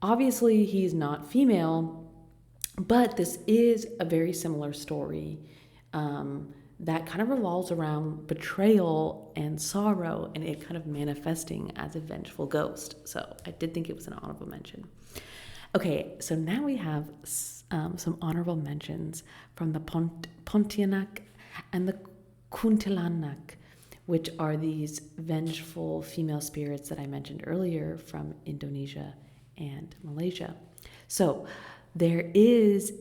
Obviously, he's not female, but this is a very similar story that kind of revolves around betrayal and sorrow, and it kind of manifesting as a vengeful ghost. So I did think it was an honorable mention. Okay, so now we have some honorable mentions from the Pontianak and the Kuntilanak, which are these vengeful female spirits that I mentioned earlier from Indonesia and Malaysia. So there is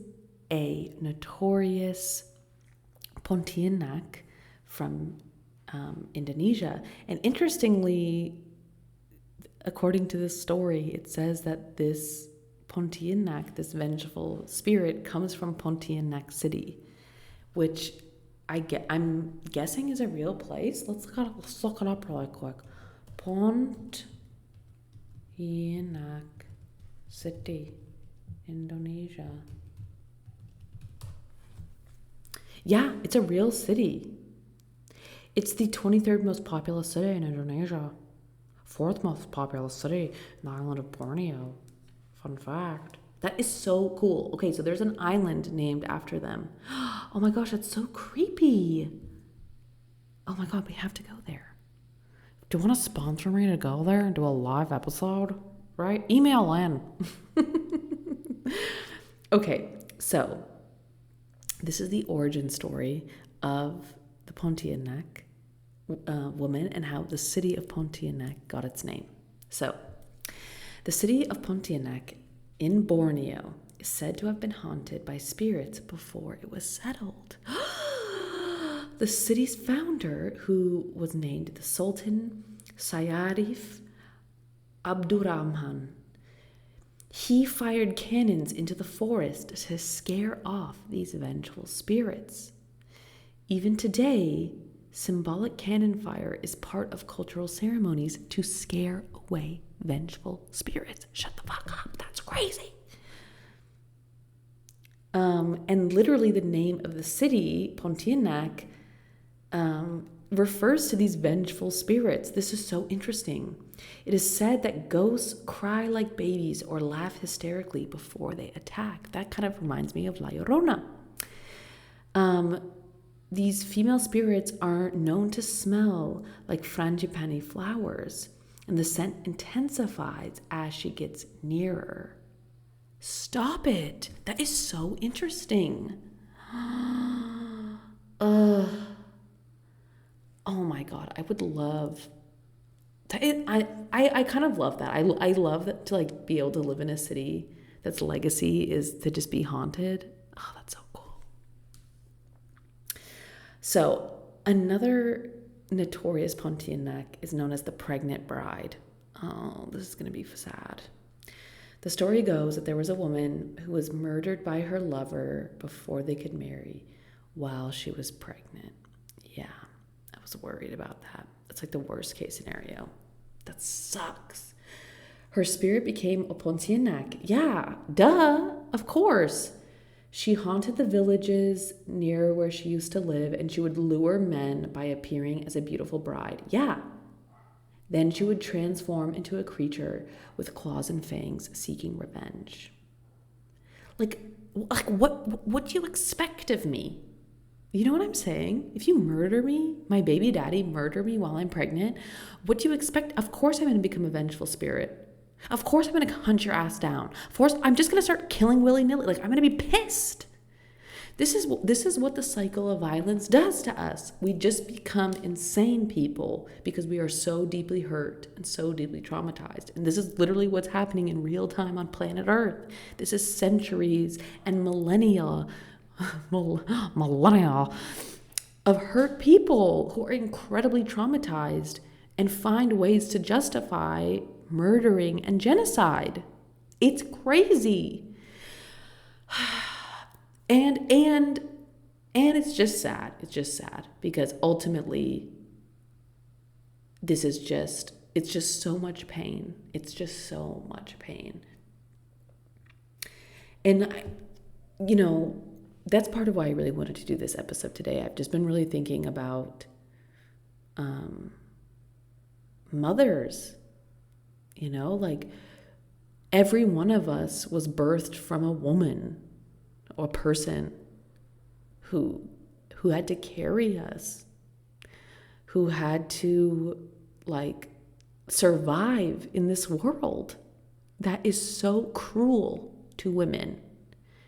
a notorious Pontianak from Indonesia. And interestingly, according to this story, it says that this Pontianak, this vengeful spirit, comes from Pontianak City, which I'm guessing is a real place. Let's look it up really quick. Pontianak City, Indonesia. Yeah, it's a real city. It's the 23rd most populous city in Indonesia. 4th most populous city in the island of Borneo. Fun fact. That is so cool. Okay, so there's an island named after them. Oh my gosh, that's so creepy. Oh my god, we have to go there. Do you want to sponsor me to go there and do a live episode? Right? Email in. Okay, so this is the origin story of the Pontianak woman and how the city of Pontianak got its name. So, the city of Pontianak in Borneo is said to have been haunted by spirits before it was settled. The city's founder, who was named the Sultan Syarif Abdurrahman, he fired cannons into the forest to scare off these vengeful spirits. Even today, symbolic cannon fire is part of cultural ceremonies to scare away vengeful spirits. Shut the fuck up. That's crazy. And literally the name of the city, Pontianak, refers to these vengeful spirits. This is so interesting. It is said that ghosts cry like babies or laugh hysterically before they attack. That kind of reminds me of La Llorona. These female spirits are known to smell like frangipani flowers, and the scent intensifies as she gets nearer. Stop it. That is so interesting. Oh my god, I would love that. I kind of love that. I love that, to like be able to live in a city that's legacy is to just be haunted. Oh, that's so cool. So another notorious Pontianak is known as the pregnant bride. Oh, this is going to be sad. The story goes that there was a woman who was murdered by her lover before they could marry while she was pregnant. Yeah, I was worried about that. It's like the worst case scenario. That sucks. Her spirit became a Pontianak. Yeah, duh, of course. She haunted the villages near where she used to live, and she would lure men by appearing as a beautiful bride. Yeah. Then she would transform into a creature with claws and fangs seeking revenge. Like what do you expect of me? You know what I'm saying? If you murder me, my baby daddy murder me while I'm pregnant, what do you expect? Of course I'm going to become a vengeful spirit. Of course I'm going to hunt your ass down. Of course I'm just going to start killing willy-nilly. Like, I'm going to be pissed. This is what the cycle of violence does to us. We just become insane people because we are so deeply hurt and so deeply traumatized. And this is literally what's happening in real time on planet Earth. This is centuries and millennia of hurt people who are incredibly traumatized and find ways to justify murdering and genocide. It's crazy. And it's just sad. It's just sad because ultimately it's just so much pain. It's just so much pain. And that's part of why I really wanted to do this episode today. I've just been really thinking about mothers, like every one of us was birthed from a woman or a person who had to carry us, who had to survive in this world that is so cruel to women,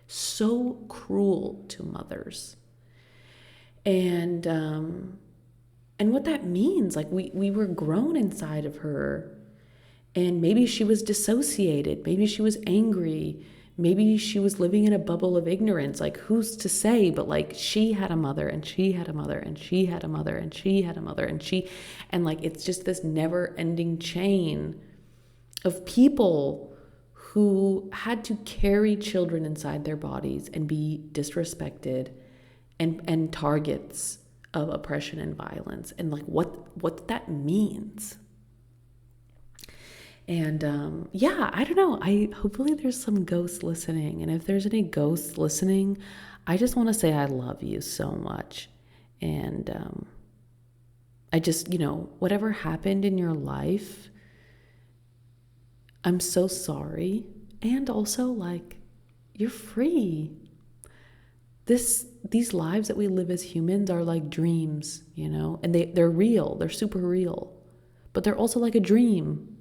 so cruel to mothers. And what that means, we were grown inside of her, and maybe she was dissociated, maybe she was angry, maybe she was living in a bubble of ignorance. Who's to say? But she had a mother, and she had a mother, and she had a mother, and she had a mother, and it's just this never-ending chain of people who had to carry children inside their bodies and be disrespected and targets of oppression and violence, and what that means. And I don't know. Hopefully there's some ghosts listening. And if there's any ghosts listening, I just want to say I love you so much. And I just, whatever happened in your life, I'm so sorry. And also, you're free. These lives that we live as humans are like dreams, and they're real. They're super real. But they're also like a dream.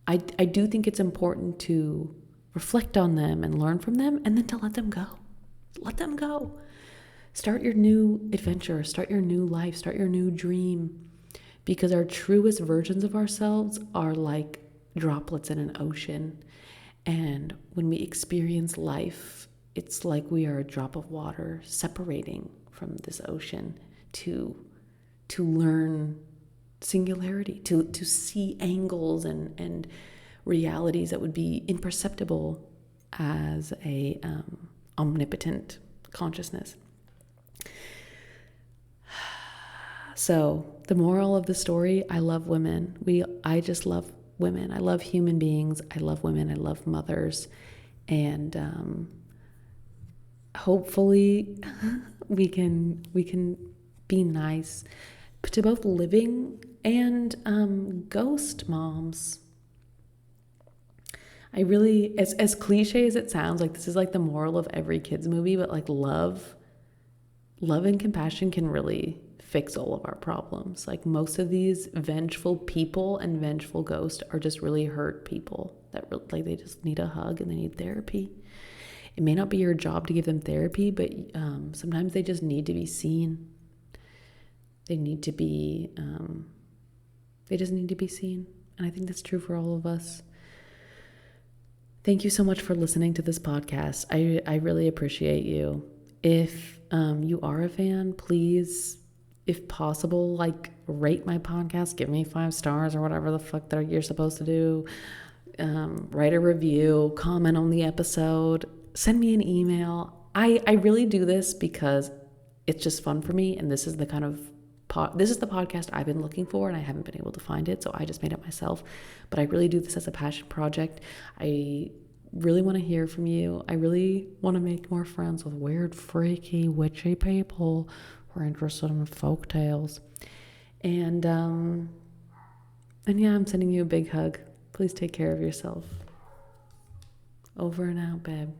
I do think it's important to reflect on them and learn from them, and then to let them go. Let them go. Start your new adventure. Start your new life. Start your new dream. Because our truest versions of ourselves are like droplets in an ocean. And when we experience life, it's like we are a drop of water separating from this ocean to learn singularity, to see angles and realities that would be imperceptible as a omnipotent consciousness. So the moral of the story, I love women. I just love women. I love human beings. I love women. I love mothers. And hopefully we can be nice to both living and ghost moms. I really, as cliche as it sounds, this is the moral of every kid's movie, but love and compassion can really fix all of our problems. Most of these vengeful people and vengeful ghosts are just really hurt people that they just need a hug and they need therapy. It may not be your job to give them therapy, but sometimes they just need to be seen. They just need to be seen. And I think that's true for all of us. Thank you so much for listening to this podcast. I really appreciate you. If you are a fan, please, if possible, rate my podcast, give me 5 stars or whatever the fuck that you're supposed to do. Write a review, comment on the episode, send me an email. I really do this because it's just fun for me, and this is the kind of this is the podcast I've been looking for, and I haven't been able to find it, so I just made it myself. But I really do this as a passion project. I really want to hear from you. I really want to make more friends with weird, freaky, witchy people who are interested in folk tales. And And yeah, I'm sending you a big hug. Please take care of yourself. Over and out, babe.